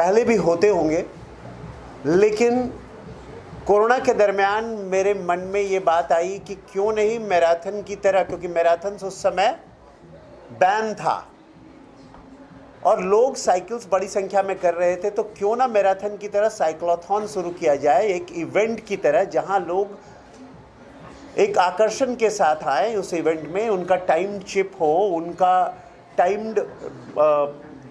पहले भी होते होंगे, लेकिन कोरोना के दरमियान मेरे मन में ये बात आई कि क्यों नहीं मैराथन की तरह, क्योंकि मैराथन उस समय बैन था और लोग साइकिल्स बड़ी संख्या में कर रहे थे, तो क्यों ना मैराथन की तरह साइक्लोथॉन शुरू किया जाए, एक इवेंट की तरह, जहां लोग एक आकर्षण के साथ आए उस इवेंट में, उनका टाइम चिप हो, उनका टाइम्ड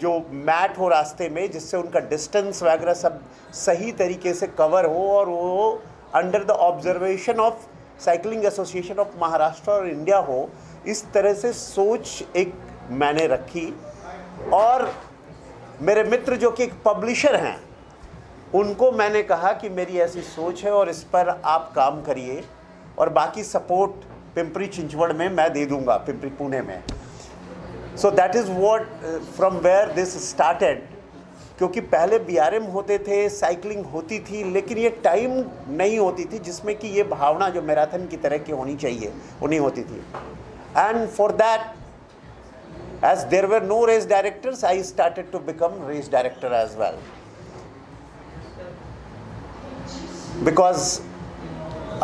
जो मैट हो रास्ते में, जिससे उनका डिस्टेंस वगैरह सब सही तरीके से कवर हो, और वो under the observation of cycling association of Maharashtra और इंडिया हो। इस तरह से सोच एक मैंने रखी, और मेरे मित्र जो कि एक पब्लिशर हैं, उनको मैंने कहा कि मेरी ऐसी सोच है और इस पर आप काम करिए, और बाकी सपोर्ट पिंपरी चिंचवड़ में मैं दे दूंगा, पिंपरी पुणे में। So that is what from where this started. क्योंकि पहले बीआरएम होते थे, साइकिलिंग होती थी, लेकिन ये टाइम नहीं होती थी जिसमें कि ये भावना जो मैराथन की तरह की होनी चाहिए वो नहीं होती थी। And for that, as there were no race directors, I started to become race director as well, because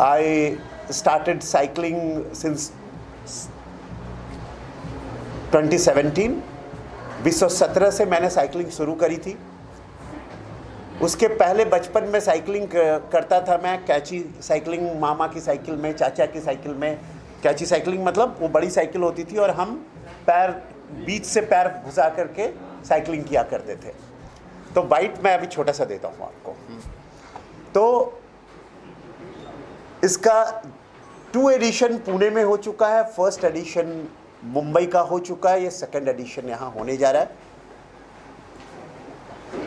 I started cycling since 2017। 2017 से मैंने साइकिलिंग शुरू करी थी। उसके पहले बचपन में साइकिलिंग करता था मैं, कैची साइकिलिंग, मामा की साइकिल में, चाचा की साइकिल में। कैची साइकिलिंग मतलब वो बड़ी साइकिल होती थी और हम पैर बीच से पैर घुसा करके साइकिलिंग किया करते थे। तो बाइट मैं अभी छोटा सा देता हूँ आपको। तो इसका 2 एडिशन पुणे में हो चुका है, 1st एडिशन मुंबई का हो चुका है, ये 2nd एडिशन यहाँ होने जा रहा है।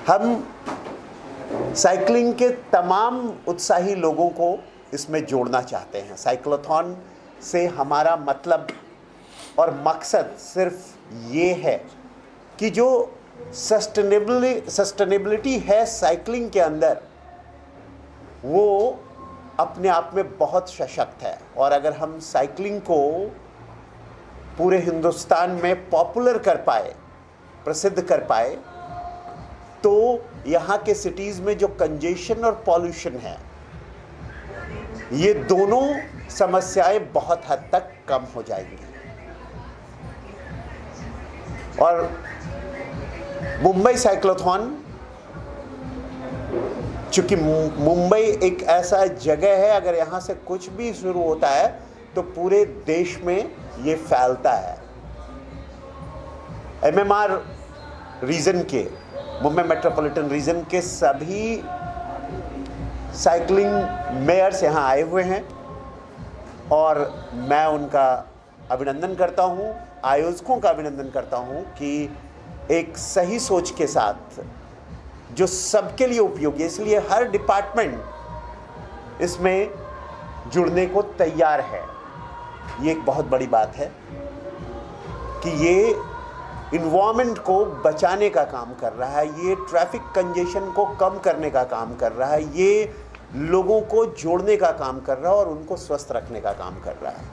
हम साइकिलिंग के तमाम उत्साही लोगों को इसमें जोड़ना चाहते हैं। साइक्लोथॉन से हमारा मतलब और मकसद सिर्फ ये है कि जो सस्टेनेबिलिटी है साइकिलिंग के अंदर, वो अपने आप में बहुत सशक्त है। और अगर हम साइकिलिंग को पूरे हिंदुस्तान में पॉपुलर कर पाए, प्रसिद्ध कर पाए, तो यहाँ के सिटीज़ में जो कंजेशन और पॉल्यूशन है, ये दोनों समस्याएं बहुत हद तक कम हो जाएंगी। और मुंबई साइक्लोथॉन, चूँकि मुंबई एक ऐसा जगह है, अगर यहाँ से कुछ भी शुरू होता है तो पूरे देश में ये फैलता है। एमएमआर रीजन के, मुंबई मेट्रोपॉलिटन रीजन के सभी साइकिलिंग मेयर्स यहाँ आए हुए हैं, और मैं उनका अभिनंदन करता हूँ, आयोजकों का अभिनंदन करता हूँ कि एक सही सोच के साथ, जो सबके लिए उपयोगी है, इसलिए हर डिपार्टमेंट इसमें जुड़ने को तैयार है। ये एक बहुत बड़ी बात है कि ये इन्वायरमेंट को बचाने का काम कर रहा है, ये ट्रैफिक कंजेशन को कम करने का काम कर रहा है, ये लोगों को जोड़ने का काम कर रहा है और उनको स्वस्थ रखने का काम कर रहा है।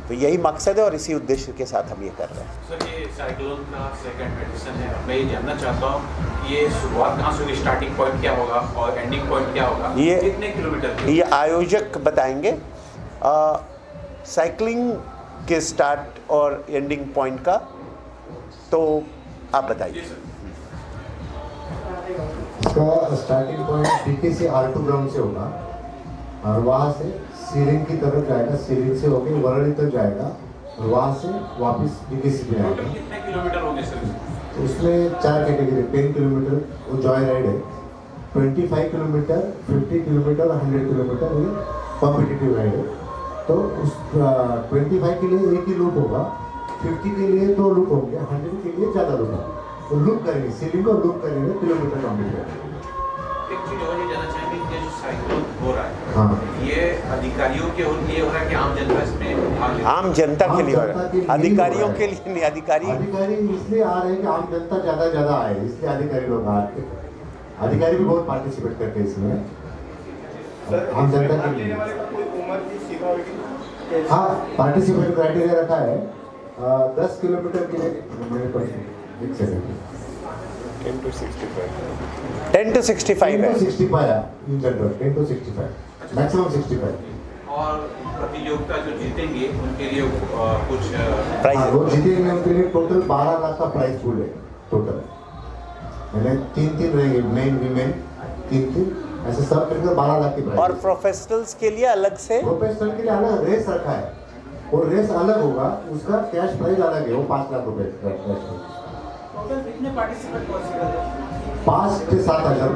तो यही मकसद है और इसी उद्देश्य के साथ हम ये कर रहे हैं। सर, ये साइक्लोन का 2nd एडिशन है, मैं ये जानना चाहता हूँ ये शुरुआत कहाँ से होगी, स्टार्टिंग पॉइंट क्या होगा और एंडिंग पॉइंट क्या होगा, ये कितने किलोमीटर? ये आयोजक बताएंगे साइकिलिंग के स्टार्ट और एंडिंग पॉइंट का, तो आप बताइए। इसका starting point DKC R2 ground से होगा और वहाँ से सीलिंग की तरफ जाएगा, सीलिंग से होकर वरली तक जाएगा और वहाँ से वापस डीकेसी पे आएगा। कितने किलोमीटर होंगे सर? उसमें 4 कैटेगरी, 10 किलोमीटर वो जॉय राइड है, 25 किलोमीटर, 50 किलोमीटर और 100 किलोमीटर ये कॉम्पिटिटिव राइड है। तो उस 25 के लिए एक ही लूप होगा, 50 के लिए 2 लूप होंगे, 100 के लिए ज़्यादा लूप होगा। तो लूप करेंगे, सीलिंग को लूप करेंगे, किलोमीटर कंप्लीट करेंगे। एक चीज़ और ये जानना चाहेंगे कि जो साइक्लोन हो रहा है, हाँ, ये अधिकारियों के लिए हो रहा है कि आम जनता इसमें भाग ले? आम जनता के लिए हो रहा है, अधिकारियों के लिए नहीं। अधिकारी इसलिए आ रहे हैं कि आम जनता ज़्यादा आए, इसलिए अधिकारी लोग आ रहे हैं। अधिकारी भी बहुत पार्टिसिपेट करते हैं इसमें, आम जनता के लिए। हाँ, पार्टिसिपेट क्राइटेरिया रखा है 10 किलोमीटर के लिए। मेरे पास एक सेकंड, 10 to 65 है 10 to 65 है इन जनरल, 10 to 65, मैक्सिमम 65। और प्रतियोगिता जो जीतेंगे उनके लिए कुछ हाँ, वो जीतेंगे उनके लिए टोटल 12 लाख का प्राइस पूल है टोटल, यानी 3 रहेंगे, मेन वीमेन 3 ऐसे सब मिलकर 12 लाख की प्राइस। और प्रोफेशनल्स के लिए अलग से, प्रोफेशनल के लिए अलग रेस रखा है, और रेस अलग होगा, उसका कैश प्राइस अलग है, वो 5 लाख रुपए का कैश प्राइस। कितने पार्टिसिपेंट पॉसिबल है? 5 से 7 हज़ार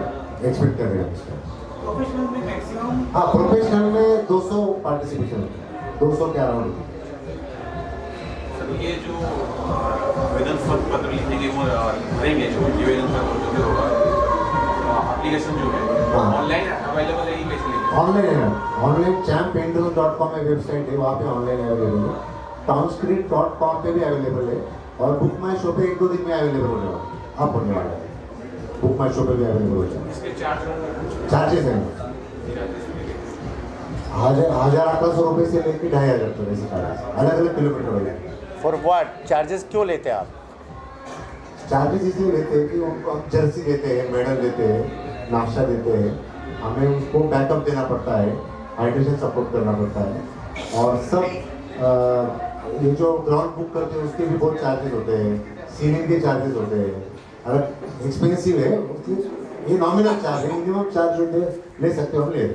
एक्सपेक्ट कर रहे हैं इसका। प्रोफेशनल में मैक्सिमम? हाँ, प्रोफेशनल में 200 पार्टिसिपेशन, 200 के अराउंड। सर ये जो आवेदन पत्र लिखेंगे वो भरेंगे, जो निवेदन पत्र जो भी होगा, एप्लीकेशन जो है ऑनलाइन अवेलेबल है, कैसे लिखेंगे? ऑनलाइन है, ऑनलाइन champendoon.com में वेबसाइट है, वहाँ पे ऑनलाइन अवेलेबल है, townscript.com पे भी अवेलेबल है, और बुक माई शो पे 1-2 दिन में अवेलेबल होने वाला, अब होने वाला है, बुक माई शो पे भी अवेलेबल हो जाएगा। इसके चार्जेस हैं 1,800 रुपये से लेकर 2,500 तक, ऐसे चार्जेस अलग अलग किलोमीटर हो जाएंगे। फॉर व्हाट चार्जेस क्यों लेते हैं आप? चार्जेस इसलिए लेते हैं कि उनको हम जर्सी देते हैं, मेडल देते हैं, नाश्ता देते हैं, हमें उसको बैकअप देना पड़ता है, हाइड्रेशन सपोर्ट करना पड़ता है, और सब ये जो ग्राउंड बुक करते हैं उसके भी बहुत चार्जेस होते हैं, सीलिंग के चार्जेस होते हैं, अगर एक्सपेंसिव है ये नॉमिनल चार्ज है, मिनिमम चार्ज जो ले सकते हो हम ले।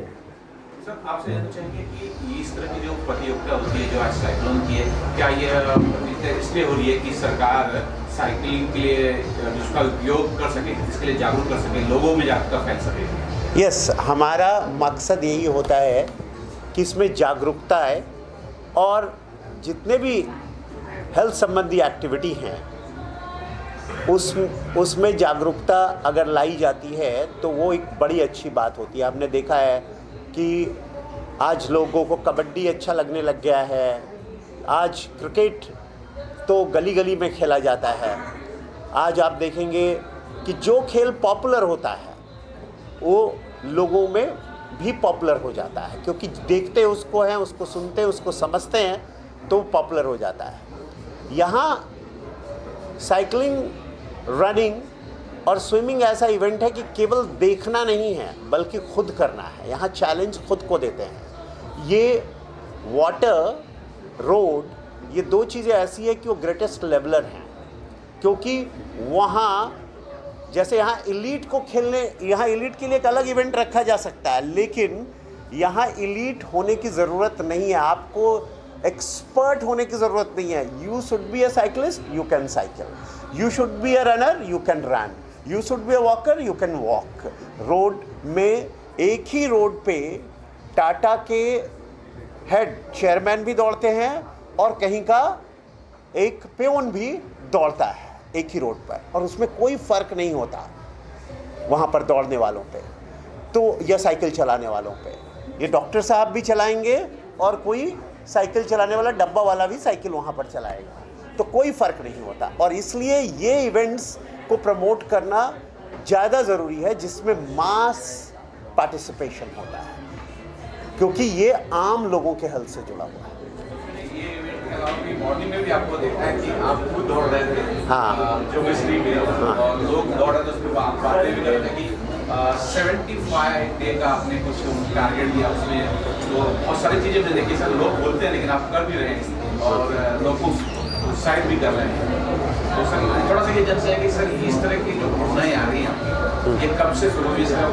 सर आपसे जानना चाहेंगे कि इस तरह की जो प्रतियोगिता होती है जो आज साइक्लोन की है, क्या ये इसलिए हो रही है कि सरकार साइकिलिंग के लिए जिसका उपयोग कर सके, इसके लिए जागरूक कर सके, लोगों में जागरूकता फैल सके? यस, हमारा मकसद यही होता है कि इसमें जागरूकता है, और जितने भी हेल्थ संबंधी एक्टिविटी हैं उसमें जागरूकता अगर लाई जाती है तो वो एक बड़ी अच्छी बात होती है। हमने देखा है कि आज लोगों को कबड्डी अच्छा लगने लग गया है, आज क्रिकेट तो गली गली में खेला जाता है, आज आप देखेंगे कि जो खेल पॉपुलर होता है वो लोगों में भी पॉपुलर हो जाता है, क्योंकि देखते उसको हैं, उसको सुनते हैं, उसको समझते हैं, तो पॉपुलर हो जाता है। यहाँ साइकिलिंग, रनिंग और स्विमिंग ऐसा इवेंट है कि केवल देखना नहीं है बल्कि खुद करना है। यहाँ चैलेंज खुद को देते हैं। ये वाटर, रोड, ये 2 चीज़ें ऐसी है कि वो ग्रेटेस्ट लेवलर हैं, क्योंकि वहाँ जैसे यहाँ एलीट को खेलने, यहाँ एलीट के लिए एक अलग इवेंट रखा जा सकता है, लेकिन यहाँ एलीट होने की ज़रूरत नहीं है, आपको एक्सपर्ट होने की ज़रूरत नहीं है। You should be a cyclist, you can cycle, you should be a runner, you can run, you should be a walker, you can walk. Road में एक ही रोड पे टाटा के हेड चेयरमैन भी दौड़ते हैं और कहीं का एक पेओन भी दौड़ता है एक ही रोड पर, और उसमें कोई फ़र्क नहीं होता वहाँ पर दौड़ने वालों पे तो, या साइकिल चलाने वालों पे। ये डॉक्टर साहब भी चलाएंगे और कोई साइकिल चलाने वाला डब्बा वाला भी साइकिल वहाँ पर चलाएगा, तो कोई फ़र्क नहीं होता। और इसलिए ये इवेंट्स को प्रमोट करना ज़्यादा ज़रूरी है जिसमें मास पार्टिसिपेशन होता है, क्योंकि ये आम लोगों के हेल्थ से जुड़ा हुआ है। मॉर्निंग में भी आपको देखा है कि आप खुद दौड़ रहे थे, हाँ, जो मिस्ट्री में, और लोग दौड़ रहे थे, उसमें आप बातें भी कर रहे थे कि 75 डे का आपने कुछ टारगेट दिया, उसमें तो बहुत सारी चीज़ें मैंने देखी। सर लोग बोलते हैं लेकिन आप कर भी रहे हैं और लोग को उत्साहित भी कर रहे हैं। तो सर थोड़ा सा ये जानना है कि सर इस तरह की जो घटनाएँ आ रही हैं ये कब से शुरू हुई? सर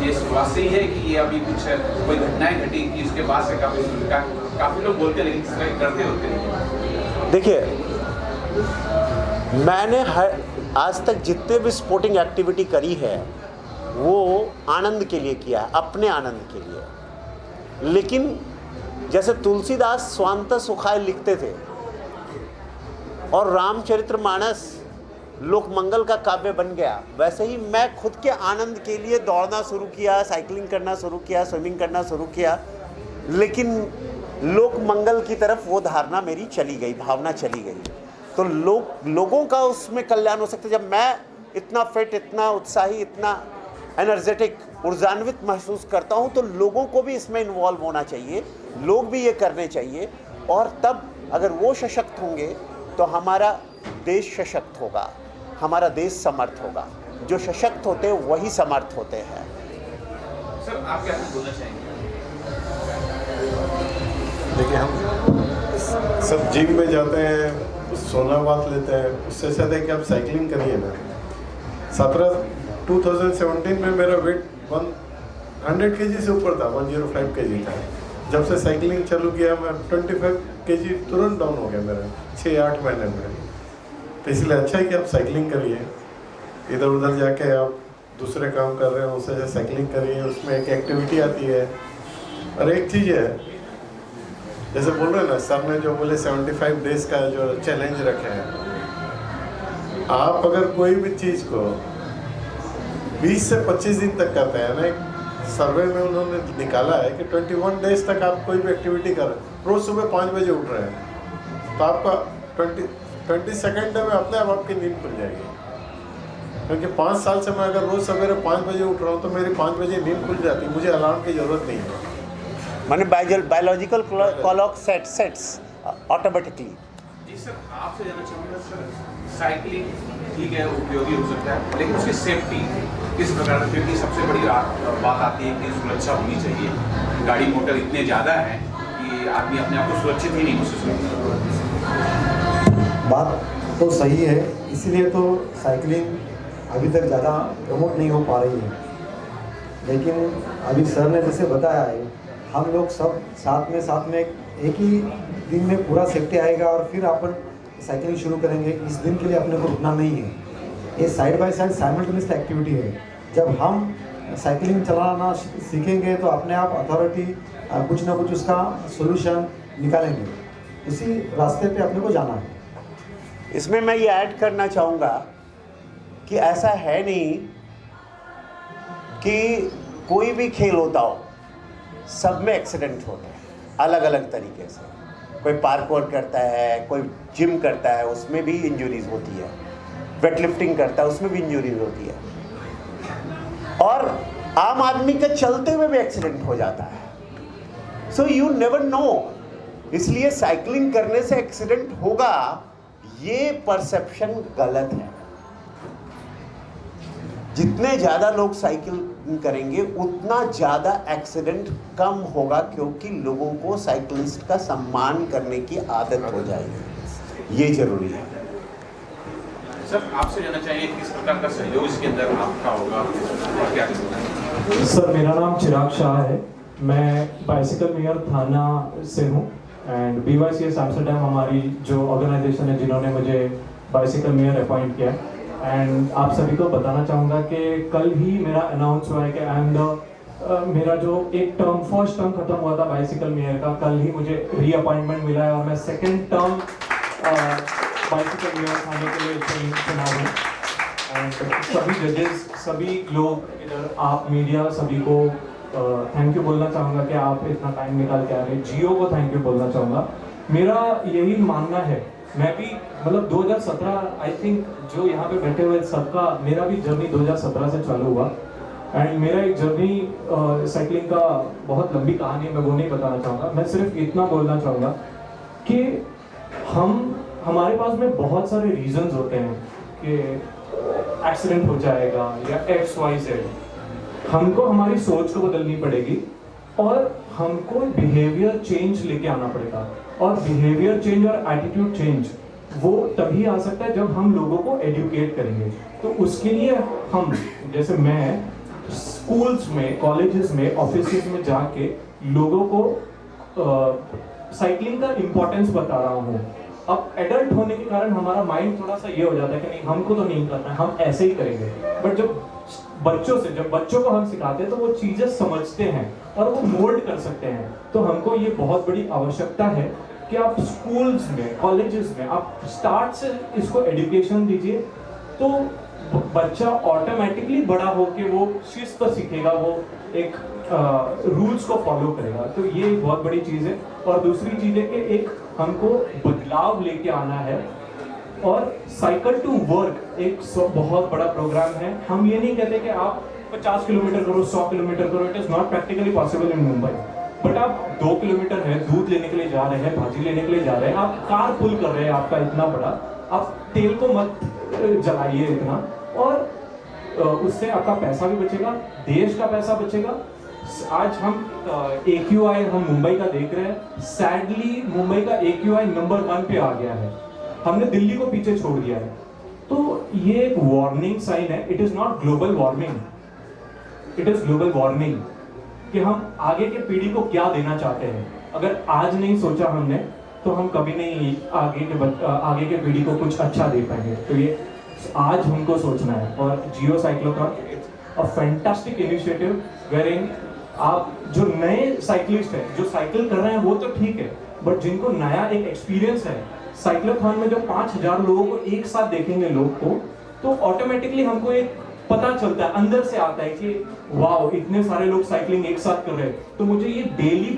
ये शुरुआत से ही है कि ये अभी कुछ कोई घटनाएँ घटी कि उसके बाद से काफ़ी लोग बोलते हैं लेकिन इस तरह करते होते हैं? देखिए, मैंने आज तक जितने भी स्पोर्टिंग एक्टिविटी करी है वो आनंद के लिए किया है, अपने आनंद के लिए। लेकिन जैसे तुलसीदास स्वांत सुखाय लिखते थे और रामचरितमानस लोकमंगल का काव्य बन गया, वैसे ही मैं खुद के आनंद के लिए दौड़ना शुरू किया, साइकिलिंग करना शुरू किया, स्विमिंग करना शुरू किया। लेकिन लोकमंगल की तरफ वो धारणा मेरी चली गई, भावना चली गई, तो लोगों का उसमें कल्याण हो सकता है। जब मैं इतना फिट, इतना उत्साही, इतना एनर्जेटिक, ऊर्जान्वित महसूस करता हूँ तो लोगों को भी इसमें इन्वॉल्व होना चाहिए, लोग भी ये करने चाहिए, और तब अगर वो सशक्त होंगे तो हमारा देश सशक्त होगा, हमारा देश समर्थ होगा। जो सशक्त होते हैं वही समर्थ होते हैं। सर आप क्या बोलना चाहेंगे? देखिए, हम सब जिम में जाते हैं, सोना बात लेते हैं, उससे ज़्यादा कि आप साइकिलिंग करिए ना। 2017 में मेरा वेट 100 kg से ऊपर था, 105 kg था। जब से साइकिलिंग चालू किया मैं 25 kg तुरंत डाउन हो गया मेरा 6-8 महीने में। तो इसलिए अच्छा है कि आप साइकिलिंग करिए, इधर उधर जाके आप दूसरे काम कर रहे हो उससे साइकिलिंग करिए, उसमें एक एक्टिविटी आती है। और एक चीज़ है, जैसे बोल रहे हैं ना सर ने जो बोले 75 डेज का जो चैलेंज रखे हैं, आप अगर कोई भी चीज़ को 20 से 25 दिन तक करते हैं ना, एक सर्वे में उन्होंने निकाला है कि 21 डेज तक आप कोई भी एक्टिविटी कर रहे हैं, रोज़ सुबह 5 बजे उठ रहे हैं, तो आपका 20 सेकेंड में अपने आप आपकी नींद खुल जाएगी। क्योंकि 5 साल से मैं अगर रोज़ सवेरे 5 बजे उठ रहा हूँ तो मेरी 5 बजे नींद खुल जाती, मुझे अलार्म की ज़रूरत नहीं है। माने बायोलॉजिकल क्लॉक सेट्स ऑटोमेटिकली। जी सर, आपसे जानना चाहूँगा सर, साइकिलिंग ठीक है उपयोगी हो सकता है, लेकिन उसकी सेफ्टी किस प्रकार से? क्योंकि सबसे बड़ी बात आती है कि सुरक्षा होनी चाहिए। गाड़ी मोटर इतने ज़्यादा हैं कि आदमी अपने आप को सुरक्षित ही नहीं महसूस करता। बात तो सही है, इसीलिए तो साइकिलिंग अभी तक ज़्यादा प्रमोट नहीं हो पा रही है। लेकिन अभी सर ने जैसे बताया है, हम लोग सब साथ में एक ही दिन में पूरा सेफ्टी आएगा और फिर अपन साइकिलिंग शुरू करेंगे। इस दिन के लिए अपने को रुकना नहीं है, ये side by side simultaneous activity है। जब हम साइकिलिंग चलाना सीखेंगे तो अपने आप अथॉरिटी कुछ ना कुछ उसका सोल्यूशन निकालेंगे, उसी रास्ते पे अपने को जाना है। इसमें मैं ये ऐड करना चाहूँगा कि ऐसा है नहीं कि कोई भी खेल होता हो सब में एक्सीडेंट होते हैं अलग अलग तरीके से। कोई पार्कोर करता है, कोई जिम करता है, उसमें भी इंजरीज होती है, वेट लिफ्टिंग करता है उसमें भी इंजरीज होती है, और आम आदमी के चलते हुए भी एक्सीडेंट हो जाता है। सो यू नेवर नो, इसलिए साइकिलिंग करने से एक्सीडेंट होगा ये परसेप्शन गलत है। जितने ज़्यादा लोग साइकिल करेंगे उतना ज़्यादा एक्सीडेंट कम होगा, क्योंकि लोगों को साइकिलिस्ट का सम्मान करने की आदत हो जाएगी, ये जरूरी है। सर आपसे जानना चाहिए किस प्रकार का सहयोग इसके अंदर आपका होगा और क्या करेंगे? सर मेरा नाम चिराग शाह है, मैं बाइसिकल मेयर थाना से हूँ एंड BYCS एम्स्टरडैम हमारी जो ऑर्गेनाइजेशन है जिन्होंने मुझे बाइसिकल मेयर अपॉइंट किया। एंड आप सभी को बताना चाहूँगा कि कल ही मेरा अनाउंस हुआ है कि आई एम द मेरा जो एक टर्म फर्स्ट टर्म खत्म हुआ था बाइसिकल मेयर का, कल ही मुझे रीअपॉइंटमेंट मिला है और मैं सेकेंड टर्म बाइसिकल मेयर थाने के लिए चुना हूँ। एंड सभी जजेस, सभी लोग इधर, आप मीडिया, सभी को थैंक यू बोलना चाहूँगा कि आप इतना टाइम निकाल के आ रहे हैं। जियो को थैंक यू बोलना चाहूँगा। मेरा यही मानना है, मैं भी मतलब 2017 आई थिंक जो यहाँ पे बैठे हुए सबका, मेरा भी जर्नी 2017 से चालू हुआ एंड मेरा एक जर्नी साइकिलिंग का बहुत लंबी कहानी है, मैं वो नहीं बताना चाहूँगा। मैं सिर्फ इतना बोलना चाहूँगा कि हमारे पास में बहुत सारे रीजंस होते हैं कि एक्सीडेंट हो जाएगा या XYZ। हमको हमारी सोच को बदलनी पड़ेगी और हमको बिहेवियर चेंज लेके आना पड़ेगा। और बिहेवियर चेंज और एटीट्यूड चेंज वो तभी आ सकता है जब हम लोगों को एडुकेट करेंगे। तो उसके लिए हम, जैसे मैं स्कूल्स में, कॉलेजेस में, ऑफिसेस में जाके लोगों को साइकिलिंग का इम्पोर्टेंस बता रहा हूँ। अब एडल्ट होने के कारण हमारा माइंड थोड़ा सा ये हो जाता है कि नहीं हमको तो नहीं करना है, हम ऐसे ही करेंगे। बट जब बच्चों को हम सिखाते हैं तो वो चीजें समझते हैं और वो मोल्ड कर सकते हैं। तो हमको ये बहुत बड़ी आवश्यकता है कि आप स्कूल्स में, कॉलेजेस में आप स्टार्ट से इसको एजुकेशन दीजिए, तो बच्चा ऑटोमेटिकली बड़ा होके वो शिस्त सीखेगा, वो एक रूल्स को फॉलो करेगा। तो ये एक बहुत बड़ी चीज़ है। और दूसरी चीज़ है कि एक हमको बदलाव लेके आना है। और साइकिल टू वर्क एक बहुत बड़ा प्रोग्राम है। हम ये नहीं कहते कि आप 50 किलोमीटर करो, 100 किलोमीटर करो, it is not practically possible in Mumbai. But आप 2 किलोमीटर है, दूध लेने के लिए जा रहे हैं, भाजी लेने के लिए जा रहे हैं, आप कार पुल कर रहे हैं आपका इतना बड़ा, आप तेल को मत जलाइए इतना। और उससे आपका पैसा भी बचेगा, देश का पैसा बचेगा। आज हम AQI हम मुंबई का देख रहे हैं, सैडली मुंबई का AQI नंबर 1 पे आ गया है, हमने दिल्ली को पीछे छोड़ दिया है। तो ये एक वार्निंग साइन है। It is not global warming, it is global warning कि हम आगे के पीढ़ी को क्या देना चाहते हैं। अगर आज नहीं सोचा हमने तो हम कभी नहीं आगे के पीढ़ी को कुछ अच्छा दे पाएंगे। तो ये आज हमको सोचना है। और Jio cyclothon a fantastic initiative wearing आप जो नए साइकिलिस्ट हैं जो साइकिल कर रहे हैं वो तो ठीक है, बट जिनको नया एक एक्सपीरियंस है साइक्लोथॉन में, जो 5000 लोगों को एक साथ देखेंगे लोग को, तो ऑटोमेटिकली हमको एक पता चलता है, अंदर से आता है कि वाओ इतने सारे लोग साइकिलिंग एक साथ कर रहे हैं, तो मुझे ये डेली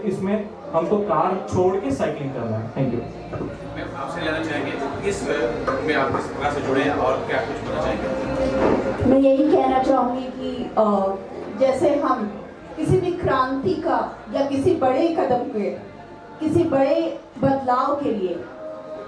इसमें हमको कार छोड़ के साइकिलिंग करना है। Thank you. मैं आपसे जानना चाहेंगे इस में आप किस प्रकार से जुड़े हैं और क्या कुछ बताना चाहेंगे? मैं यही कहना चाहूँगी कि जैसे हम किसी भी क्रांति का या किसी बड़े कदम के, किसी बड़े बदलाव के लिए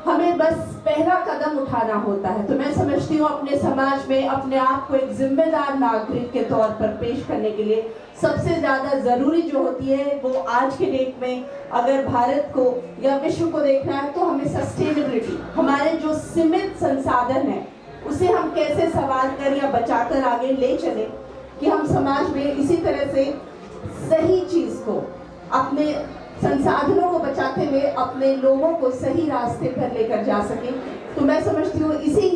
हमें बस पहला कदम उठाना होता है। तो मैं समझती हूँ अपने समाज में अपने आप को एक जिम्मेदार नागरिक के तौर पर पेश करने के लिए सबसे ज़्यादा ज़रूरी जो होती है वो आज के डेट में अगर भारत को या विश्व को देखना है तो हमें सस्टेनेबिलिटी, हमारे जो सीमित संसाधन हैं उसे हम कैसे संवार कर या बचाकर आगे ले चले कि हम समाज में इसी तरह से सही चीज़ को, अपने संसाधनों को बचाते हुए अपने लोगों को सही रास्ते पर लेकर जा सके। तो मैं समझती हूँ इसी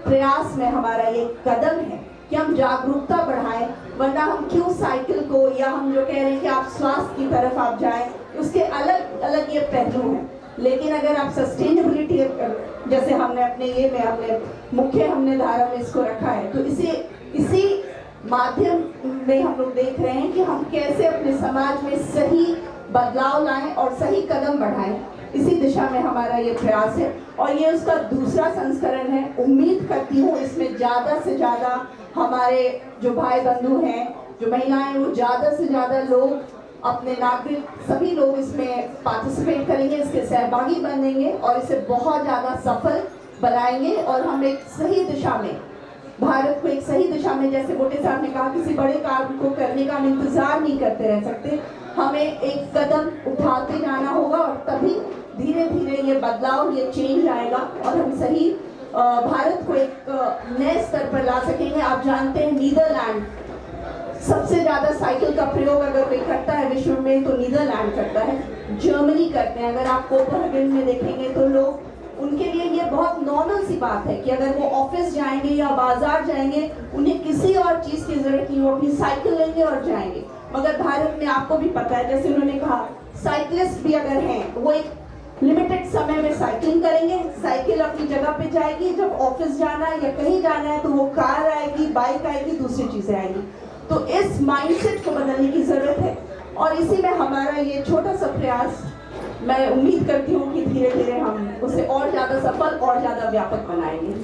प्रयास में हमारा ये कदम है कि हम जागरूकता बढ़ाएं, वरना हम क्यों साइकिल को, या हम जो कह रहे हैं कि आप स्वास्थ्य की तरफ आप जाएं, उसके अलग अलग ये पहलू हैं। लेकिन अगर आप सस्टेनेबिलिटी, जैसे हमने अपने ये में हमने मुख्य हमने धारा में इसको रखा है, तो इसी माध्यम में हम लोग देख रहे हैं कि हम कैसे अपने समाज में सही बदलाव लाएं और सही कदम बढ़ाएं। इसी दिशा में हमारा ये प्रयास है और ये उसका दूसरा संस्करण है। उम्मीद करती हूँ इसमें ज़्यादा से ज़्यादा हमारे जो भाई बंधु हैं, जो महिलाएं, वो ज़्यादा से ज़्यादा लोग, अपने नागरिक, सभी लोग इसमें पार्टिसिपेट करेंगे, इसके सहभागी बनेंगे और इसे बहुत ज़्यादा सफल बनाएंगे और हम एक सही दिशा में, भारत को एक सही दिशा में, जैसे मोटे साहब ने कहा, किसी बड़े कार्य को करने का हम इंतजार नहीं करते रह सकते, हमें एक कदम उठाते जाना होगा और तभी धीरे धीरे ये बदलाव, ये चेंज आएगा और हम सही भारत को एक नए स्तर पर ला सकेंगे। आप जानते हैं नीदरलैंड सबसे ज़्यादा साइकिल का प्रयोग अगर कोई करता है विश्व में तो नीदरलैंड करता है, जर्मनी करते हैं। अगर आप कोपेनहेगन में देखेंगे तो लोग, उनके लिए ये बहुत नॉर्मल सी बात है कि अगर वो ऑफिस जाएंगे या बाजार जाएंगे उन्हें किसी और चीज़ की जरूरत नहीं, वो अपनी साइकिल लेंगे और जाएंगे। मगर भारत में आपको भी पता है, जैसे उन्होंने कहा, साइकिलिस्ट भी अगर हैं वो एक लिमिटेड समय में साइकिलिंग करेंगे, साइकिल अपनी जगह पे जाएगी, जब ऑफिस जाना है या कहीं जाना है तो वो कार आएगी, बाइक आएगी, दूसरी चीज़ें आएंगी। तो इस माइंडसेट को बदलने की ज़रूरत है और इसी में हमारा ये छोटा सा प्रयास, मैं उम्मीद करती हूँ कि धीरे धीरे हम उसे और ज़्यादा सफल और ज़्यादा व्यापक बनाएंगे।